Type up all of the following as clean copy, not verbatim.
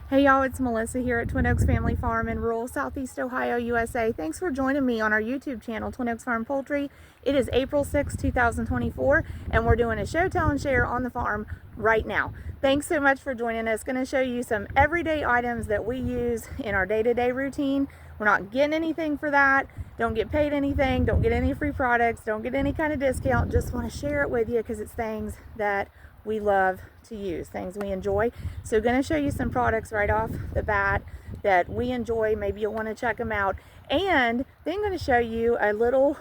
Hey y'all, it's Melissa here at Twin Oaks Family Farm in rural Southeast Ohio, USA. Thanks for joining me on our YouTube channel, Twin Oaks Farm Poultry. It is April 6, 2024, and we're doing a show, tell, and share on the farm right now. Thanks so much for joining us. Going to show you some everyday items that we use in our day-to-day routine. We're not getting anything for that. Don't get paid anything. Don't get any free products. Don't get any kind of discount. Just want to share it with you because it's things that we love to use, things we enjoy. So going to show you some products right off the bat that we enjoy. Maybe you'll want to check them out. And then I'm going to show you a little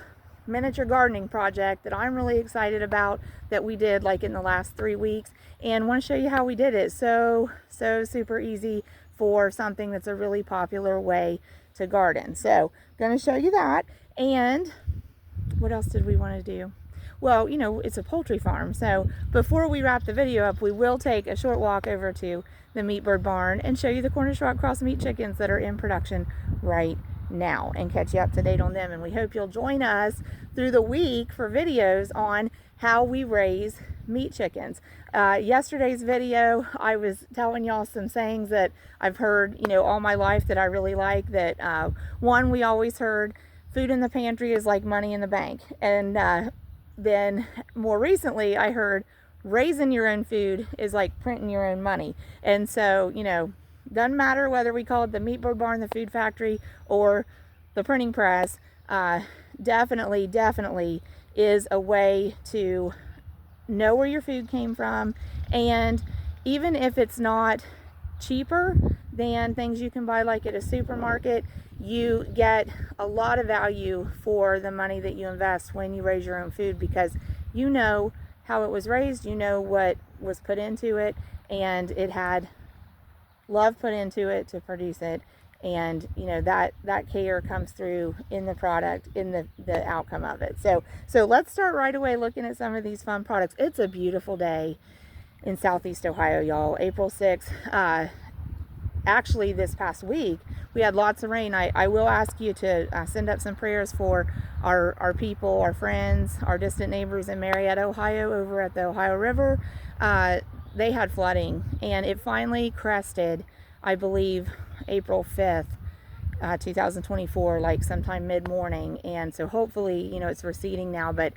miniature gardening project that I'm really excited about that we did like in the last 3 weeks, and want to show you how we did it. So super easy for something that's a really popular way to garden. So going to show you that. And what else did we want to do? Well, you know, it's a poultry farm, so before we wrap the video up, we will take a short walk over to the meat bird barn and show you the Cornish rock cross meat chickens that are in production right now and catch you up to date on them. And we hope you'll join us through the week for videos on how we raise meat chickens. Yesterday's video, I was telling y'all some sayings that I've heard, you know, all my life that I really like. That one, we always heard, food in the pantry is like money in the bank. And then more recently I heard raising your own food is like printing your own money. And so, you know, doesn't matter whether we call it the meat bird barn, the food factory, or the printing press, definitely is a way to know where your food came from. And even if it's not cheaper than things you can buy like at a supermarket, you get a lot of value for the money that you invest when you raise your own food, because you know how it was raised, you know what was put into it, and it had love put into it to produce it. And you know that care comes through in the product, in the outcome of it. So let's start right away looking at some of these fun products. It's a beautiful day in Southeast Ohio, y'all. April 6th. Actually, this past week we had lots of rain. I will ask you to send up some prayers for our people, our friends, our distant neighbors in Marietta, Ohio, over at the Ohio River. They had flooding, and it finally crested, I believe, April 5th, 2024, like sometime mid-morning. And so hopefully, you know, it's receding now, but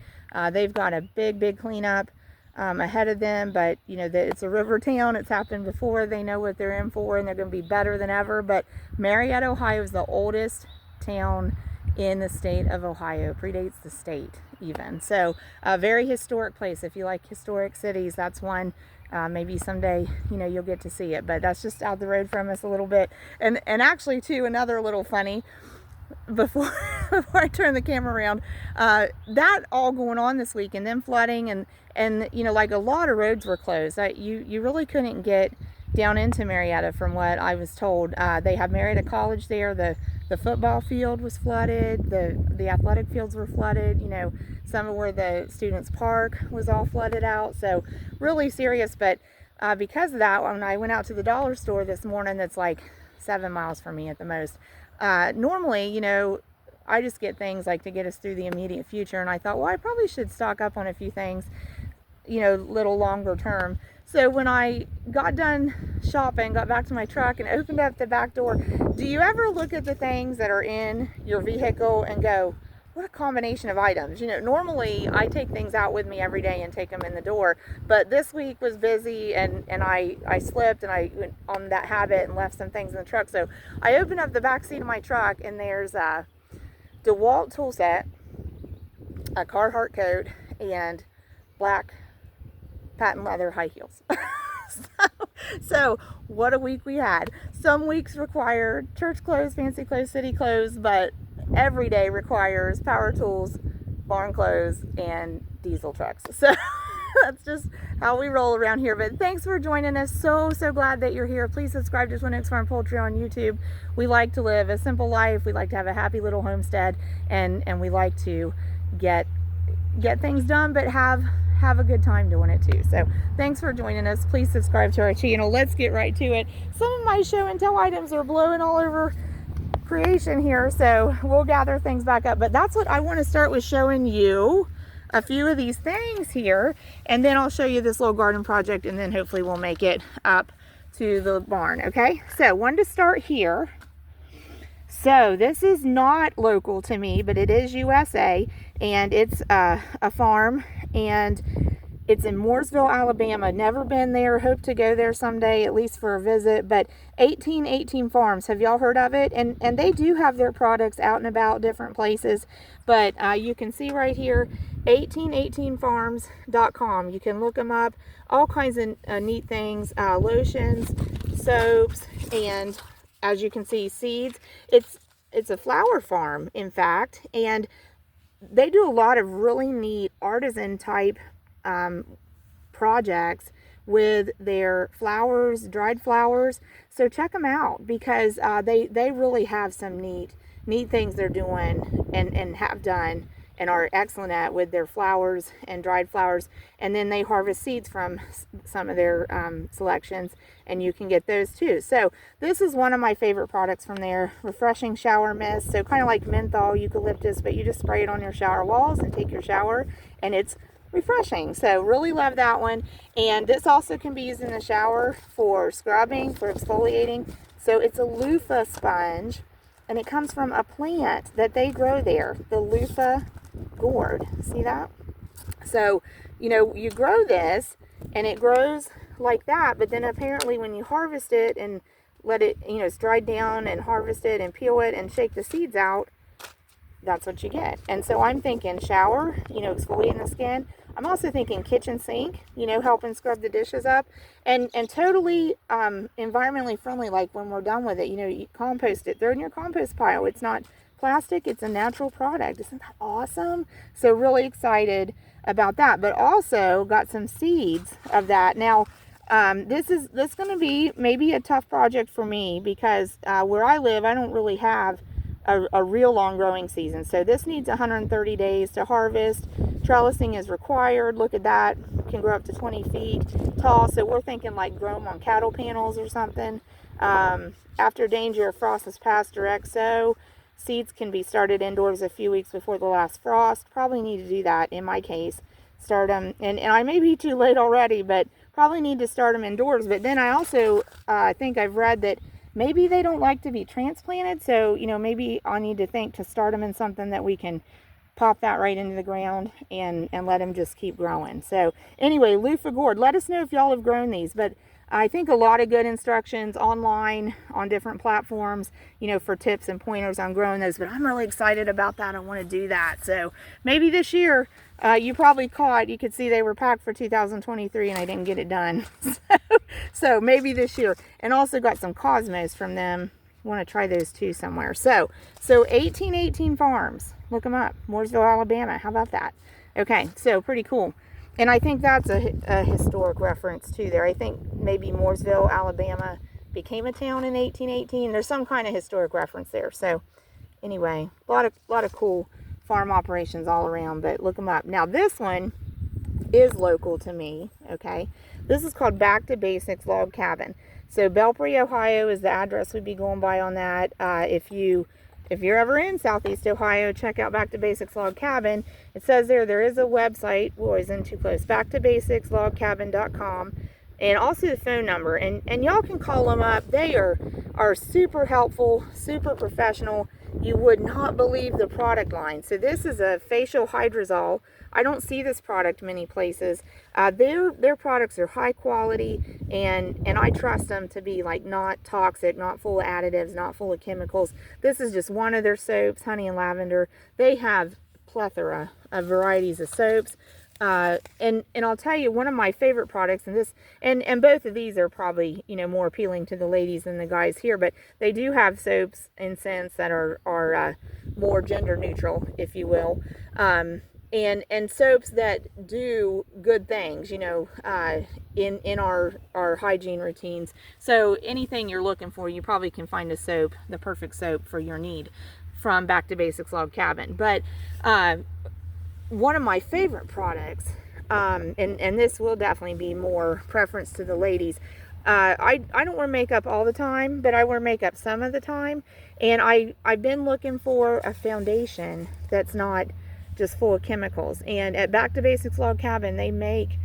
they've got a big cleanup ahead of them. But you know, it's a river town, it's happened before, they know what they're in for, and they're going to be better than ever. But Marietta, Ohio is the oldest town in the state of Ohio, predates the state even. So a very historic place. If you like historic cities, that's one. Maybe someday, you know, you'll get to see it, but that's just out the road from us a little bit. And actually too, another little funny, before I turn the camera around, that all going on this week, and then flooding, and you know, like a lot of roads were closed. You really couldn't get down into Marietta, from what I was told. They have Marietta College there. The football field was flooded. The athletic fields were flooded. You know, some of where the students park was all flooded out. So really serious. But because of that, when I went out to the dollar store this morning, that's like 7 miles from me at the most. Normally, you know, I just get things like to get us through the immediate future. And I thought, well, I probably should stock up on a few things, you know, little longer term. So when I got done shopping, got back to my truck and opened up the back door, do you ever look at the things that are in your vehicle and go, what a combination of items? You know, normally I take things out with me every day and take them in the door, but this week was busy, and I slipped, and I went on that habit and left some things in the truck. So I opened up the back seat of my truck, and there's a DeWalt tool set, a Carhartt coat, and black patent leather high heels. So what a week we had. Some weeks require church clothes, fancy clothes, city clothes, but every day requires power tools, barn clothes, and diesel trucks. So that's just how we roll around here. But thanks for joining us. So glad that you're here. Please subscribe to Twin Oaks Farm Poultry on YouTube. We like to live a simple life. We like to have a happy little homestead, and we like to get things done, but have a good time doing it too. So thanks for joining us. Please subscribe to our channel. Let's get right to it. Some of my show and tell items are blowing all over creation here, so we'll gather things back up. But that's what I want to start with, showing you a few of these things here, and then I'll show you this little garden project, and then hopefully we'll make it up to the barn. Okay, so wanted to start here. So this is not local to me, but it is USA, and it's a farm, and it's in Mooresville, Alabama. Never been there. Hope to go there someday, at least for a visit. But 1818 Farms, have y'all heard of it? And they do have their products out and about different places. But you can see right here, 1818farms.com. You can look them up. All kinds of neat things, lotions, soaps, and as you can see, seeds. It's a flower farm, in fact, and they do a lot of really neat artisan type projects with their flowers, dried flowers. So check them out, because they really have some neat things they're doing and have done and are excellent at with their flowers and dried flowers. And then they harvest seeds from some of their selections, and you can get those too. So this is one of my favorite products from there. Refreshing shower mist. So kind of like menthol, eucalyptus, but you just spray it on your shower walls and take your shower, and it's refreshing. So really love that one. And this also can be used in the shower for scrubbing, for exfoliating. So it's a loofah sponge, and it comes from a plant that they grow there, the loofah gourd. See that? So, you know, you grow this and it grows like that, but then apparently when you harvest it and let it, you know, it's dried down, and harvest it and peel it and shake the seeds out, that's what you get. And so I'm thinking shower, you know, exfoliating the skin. I'm also thinking kitchen sink, you know, helping scrub the dishes up, and totally environmentally friendly. Like when we're done with it, you know, you compost it, throw it in your compost pile. It's not plastic, it's a natural product. Isn't that awesome? So really excited about that, but also got some seeds of that. Now, this is going to be maybe a tough project for me, because where I live, I don't really have a real long growing season. So this needs 130 days to harvest. Trellising is required. Look at that. Can grow up to 20 feet tall. So we're thinking like grow them on cattle panels or something. After danger of frost has passed, direct sow. Seeds can be started indoors a few weeks before the last frost. Probably need to do that in my case. Start them, and I may be too late already, but probably need to start them indoors. But then I also think I've read that maybe they don't like to be transplanted. So, you know, maybe I need to think to start them in something that we can pop that right into the ground and let them just keep growing. So anyway, loofah gourd, let us know if y'all have grown these. But I think a lot of good instructions online on different platforms, you know, for tips and pointers on growing those. But I'm really excited about that. I want to do that. So maybe this year, you probably caught, you could see they were packed for 2023 and I didn't get it done. So maybe this year. And also got some Cosmos from them. Want to try those too somewhere. So 1818 Farms. Look them up. Mooresville, Alabama. How about that? Okay, so pretty cool. And I think that's a historic reference too there. I think maybe Mooresville, Alabama became a town in 1818. There's some kind of historic reference there. So anyway, a lot of cool farm operations all around, but look them up. Now this one is local to me, okay? This is called Back to Basics Log Cabin. So Belpre, Ohio is the address we'd be going by on that. If you're ever in Southeast Ohio, check out Back to Basics Log Cabin. It says there is a website. Boy, isn't too close. backtobasicslogcabin.com, and also the phone number. And y'all can call them up. They are super helpful, super professional. You would not believe the product line. So this is a facial hydrosol. I don't see this product many places. Their products are high quality, and I trust them to be like not toxic, not full of additives, not full of chemicals. This is just one of their soaps, honey and lavender. They have plethora of varieties of soaps. And I'll tell you, one of my favorite products, and both of these are probably, you know, more appealing to the ladies than the guys here, but they do have soaps and scents that are more gender neutral, if you will. And soaps that do good things, you know, in our hygiene routines. So anything you're looking for, you probably can find a soap, the perfect soap for your need, from Back to Basics Log Cabin. But one of my favorite products, and this will definitely be more preference to the ladies. I don't wear makeup all the time, but I wear makeup some of the time. And I've been looking for a foundation that's not just full of chemicals. And at Back to Basics Log Cabin, they make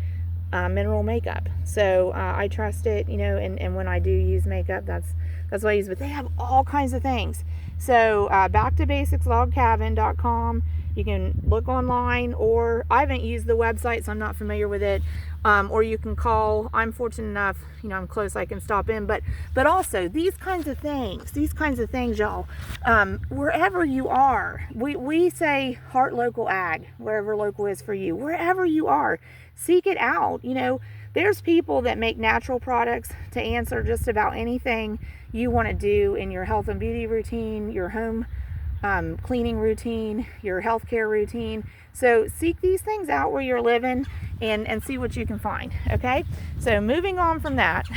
mineral makeup. So I trust it, you know, and when I do use makeup, that's what I use. But they have all kinds of things. So backtobasicslogcabin.com. You can look online, or I haven't used the website, so I'm not familiar with it. Or you can call. I'm fortunate enough, you know, I'm close, I can stop in. But also these kinds of things, y'all, wherever you are, we say heart local ag, wherever local is for you, wherever you are, seek it out. You know, there's people that make natural products to answer just about anything you want to do in your health and beauty routine, your home cleaning routine, your healthcare routine. So seek these things out where you're living and see what you can find. Okay, so moving on from that,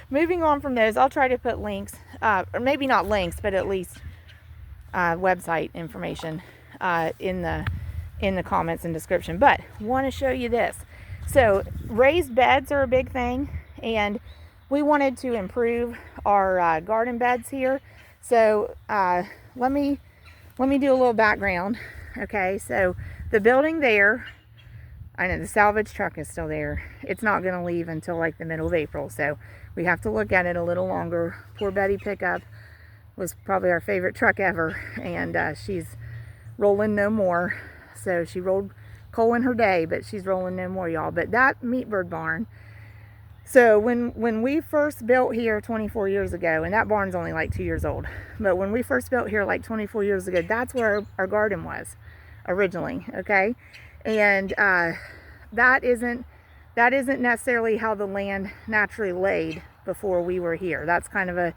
moving on from those, I'll try to put links, or maybe not links, but at least website information in the comments and description. But want to show you this. So raised beds are a big thing, and we wanted to improve our garden beds here. So let me do a little background. Okay, so the building there, I know the salvage truck is still there. It's not going to leave until like the middle of April, so we have to look at it a little longer. Poor Betty pickup was probably our favorite truck ever, and she's rolling no more. So she rolled coal in her day, but she's rolling no more, y'all. But that meat bird barn, so when we first built here 24 years ago, and that barn's only like 2 years old, but when we first built here like 24 years ago, that's where our garden was originally. Okay, and that isn't necessarily how the land naturally laid before we were here. That's kind of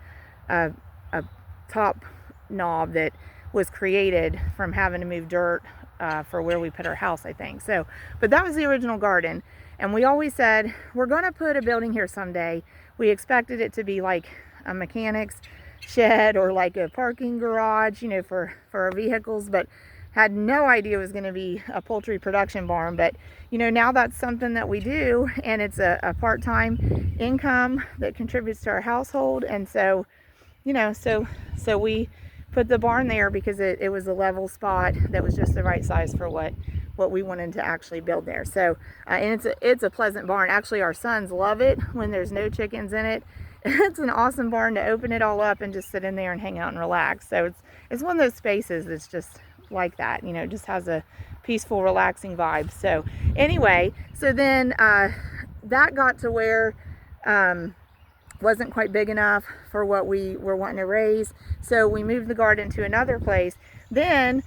a top knob that was created from having to move dirt for where we put our house, I think. So, but that was the original garden. And we always said, we're going to put a building here someday. We expected it to be like a mechanic's shed or like a parking garage, you know, for our vehicles, but had no idea it was going to be a poultry production barn. But, you know, now that's something that we do, and it's a part-time income that contributes to our household. And so, you know, so we put the barn there because it was a level spot that was just the right size for what we wanted to actually build there. So and it's a pleasant barn. Actually, our sons love it when there's no chickens in it. It's an awesome barn to open it all up and just sit in there and hang out and relax. So it's one of those spaces that's just like that, you know, just has a peaceful, relaxing vibe. So anyway, so then that got to where wasn't quite big enough for what we were wanting to raise. So we moved the garden to another place. Then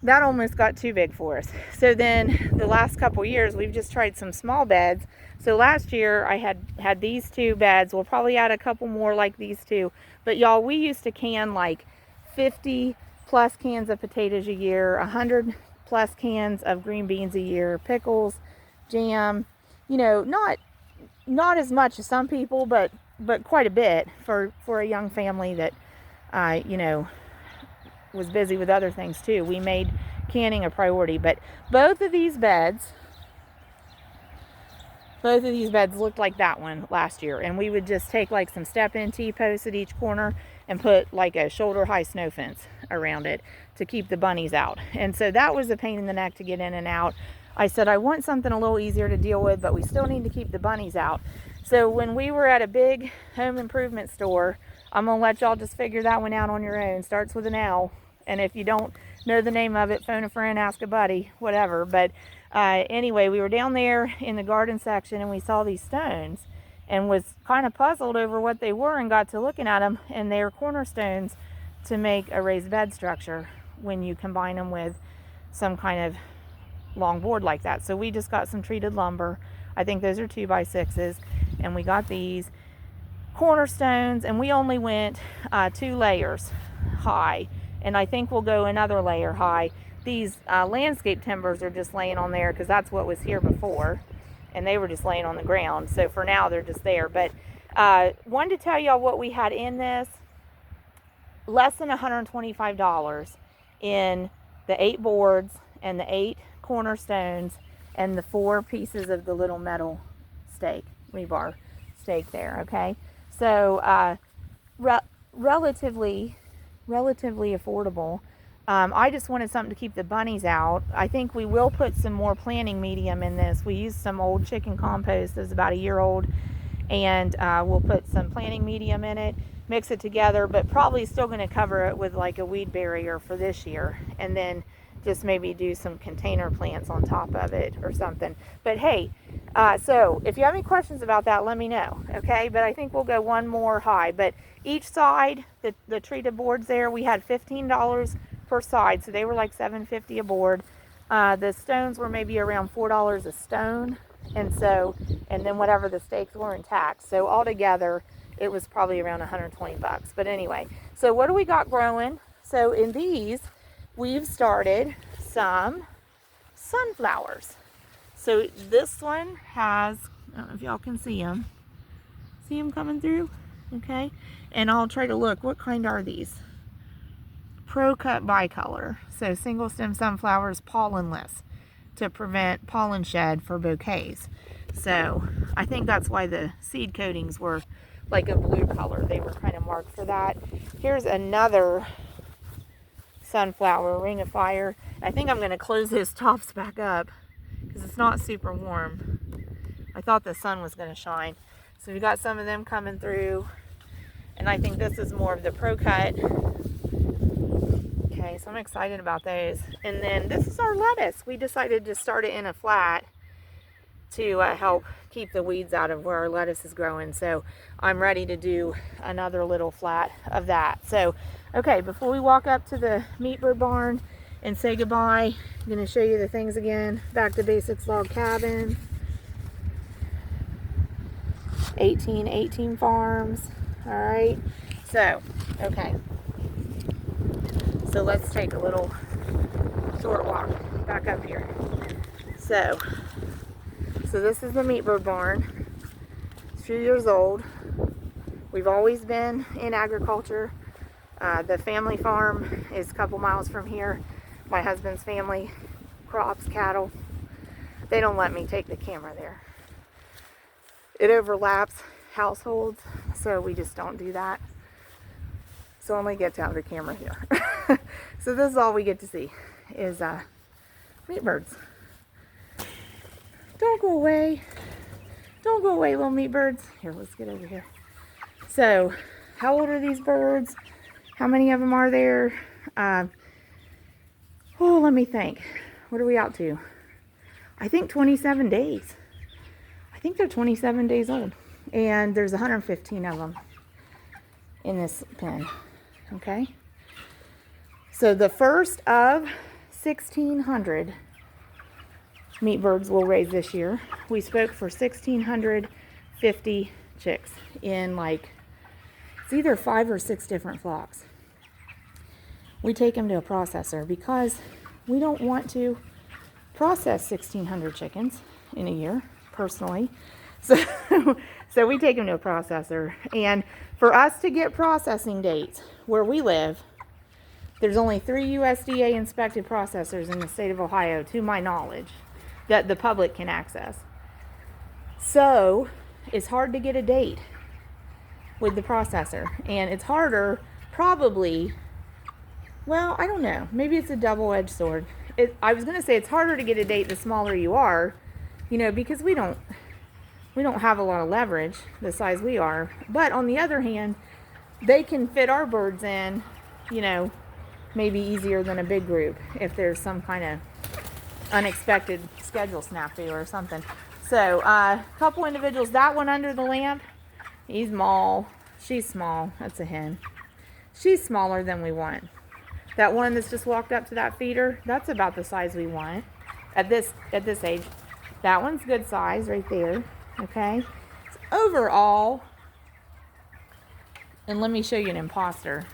that almost got too big for us. So then the last couple years, we've just tried some small beds. So last year I had these 2 beds. We'll probably add a couple more like these 2. But y'all, we used to can like 50 plus cans of potatoes a year, 100 plus cans of green beans a year, pickles, jam, you know, not as much as some people, but quite a bit for a young family that, you know, was busy with other things too. We made canning a priority. But both of these beds looked like that one last year, and we would just take like some step-in T-posts at each corner and put like a shoulder-high snow fence around it to keep the bunnies out. And so that was a pain in the neck to get in and out. I said I want something a little easier to deal with, but we still need to keep the bunnies out. So when we were at a big home improvement store, I'm going to let y'all just figure that one out on your own. Starts with an L. And if you don't know the name of it, phone a friend, ask a buddy, whatever. But anyway, we were down there in the garden section, and we saw these stones and was kind of puzzled over what they were, and got to looking at them, and they're cornerstones to make a raised bed structure when you combine them with some kind of long board like that. So we just got some treated lumber. I think those are 2x6s, and we got these cornerstones, and we only went 2 layers high, and I think we'll go another layer high. These landscape timbers are just laying on there because that's what was here before, and they were just laying on the ground. So for now, they're just there. But wanted to tell y'all what we had in this. Less than $125 in the 8 boards and the 8 cornerstones and the 4 pieces of the little metal stake, rebar stake there. Okay, so relatively affordable. I just wanted something to keep the bunnies out. I think we will put some more planting medium in this. We used some old chicken compost that's about a year old, and we'll put some planting medium in it, mix it together, but probably still going to cover it with like a weed barrier for this year, and then just maybe do some container plants on top of it or something. But hey, so if you have any questions about that, let me know, okay? But I think we'll go one more high. But each side, the treated boards there, we had $15 per side, so they were like $7.50 a board. The stones were maybe around $4 a stone, and then whatever the stakes were in tax. So altogether, it was probably around 120 bucks. But anyway, so what do we got growing? So in these, we've started some sunflowers. So this one has, I don't know if y'all can see them. See them coming through? Okay. And I'll try to look, what kind are these? Pro-cut bicolor. So single stem sunflowers, pollenless, to prevent pollen shed for bouquets. So I think that's why the seed coatings were like a blue color. They were kind of marked for that. Here's another sunflower, ring of fire. I think I'm going to close his tops back up because it's not super warm. I thought the sun was going to shine. So we got some of them coming through, and I think this is more of the pro cut. Okay, so I'm excited about those. And then this is our lettuce. We decided to start it in a flat to help keep the weeds out of where our lettuce is growing. So I'm ready to do another little flat of that. So okay, before we walk up to the meat bird barn and say goodbye, I'm going to show you the things again. Back to basics log cabin, 1818 farms. All right, so okay, so let's take a little short walk back up here. So this is the meat bird barn. It's 2 years old. We've always been in agriculture. The family farm is a couple miles from here. My husband's family crops cattle. They don't let me take the camera there. It overlaps households, so we just don't do that. So only get to have the camera here. So this is all we get to see is meat birds. Don't go away. Don't go away, little meat birds. Here, let's get over here. So, how old are these birds? How many of them are there? Let me think. What are we out to? I think 27 days. I think they're 27 days old. And there's 115 of them in this pen. Okay? So the first of 1,600 meat birds we'll raise this year. We spoke for 1,650 chicks in like, it's either 5 or 6 different flocks. We take them to a processor because we don't want to process 1,600 chickens in a year, personally. So we take them to a processor. And for us to get processing dates where we live, there's only 3 USDA inspected processors in the state of Ohio, to my knowledge, that the public can access. So it's hard to get a date with the processor. And it's harder, probably, well, I don't know. Maybe it's a double-edged sword. I was going to say it's harder to get a date the smaller you are, because we don't have a lot of leverage the size we are. But on the other hand, they can fit our birds in, maybe easier than a big group if there's some kind of unexpected schedule snafu or something. So a couple individuals. That one under the lamp, he's small. She's small. That's a hen. She's smaller than we want. That one that's just walked up to that feeder, that's about the size we want at this age. That one's good size right there. Okay. So overall, and let me show you an imposter.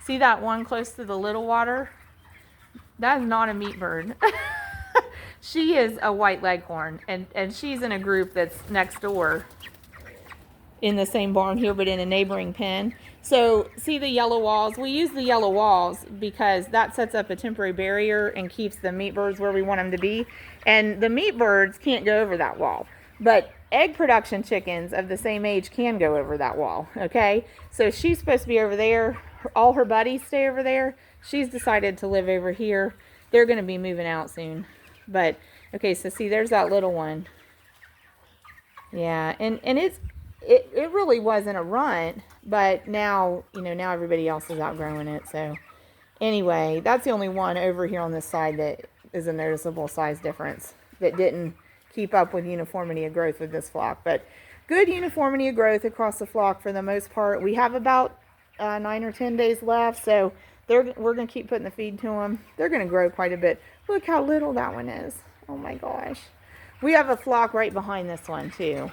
See that one close to the little water? That is not a meat bird. She is a white leghorn, and she's in a group that's next door in the same barn here, but in a neighboring pen. So see the yellow walls? We use the yellow walls because that sets up a temporary barrier and keeps the meat birds where we want them to be. And the meat birds can't go over that wall. But egg production chickens of the same age can go over that wall, okay? So she's supposed to be over there. all her buddies stay over there. She's decided to live over here. They're going to be moving out soon. But, okay, so see, there's that little one. Yeah, and it really wasn't a runt, but now, you know, now everybody else is outgrowing it. So, anyway, that's the only one over here on this side that is a noticeable size difference that didn't keep up with uniformity of growth with this flock. But good uniformity of growth across the flock for the most part. We have about 9 or 10 days left, so we're going to keep putting the feed to them. They're going to grow quite a bit. Look how little that one is. Oh my gosh. We have a flock right behind this one too.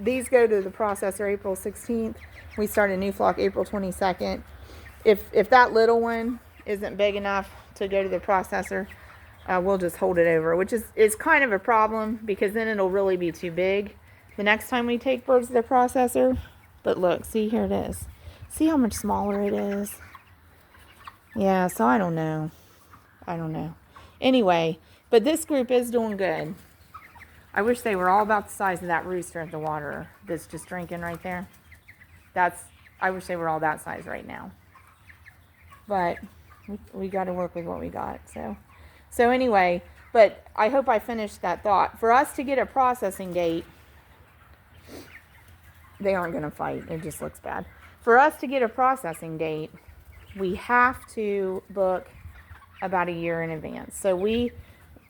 These go to the processor April 16th. We start a new flock April 22nd. If that little one isn't big enough to go to the processor, we'll just hold it over, which is kind of a problem because then it'll really be too big the next time we take birds to the processor. But look, see, here it is. See how much smaller it is? Yeah, so I don't know. Anyway, but this group is doing good. I wish they were all about the size of that rooster at the water that's just drinking right there. I wish they were all that size right now. But we got to work with what we got. So anyway, but I hope I finished that thought. For us to get a processing date, they aren't going to fight. It just looks bad. For us to get a processing date, we have to book about a year in advance. So we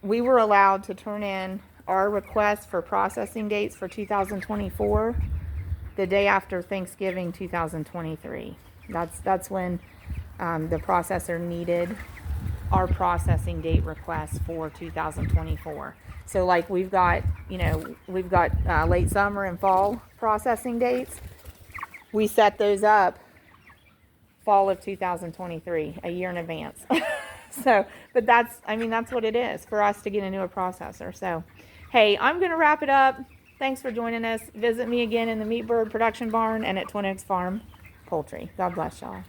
were allowed to turn in our request for processing dates for 2024 the day after Thanksgiving 2023. That's when the processor needed our processing date request for 2024. So like we've got late summer and fall processing dates. We set those up fall of 2023, a year in advance. So, but that's what it is for us to get into a processor. So, hey, I'm going to wrap it up. Thanks for joining us. Visit me again in the Meat Bird Production Barn and at Twin Oaks Farm Poultry. God bless y'all.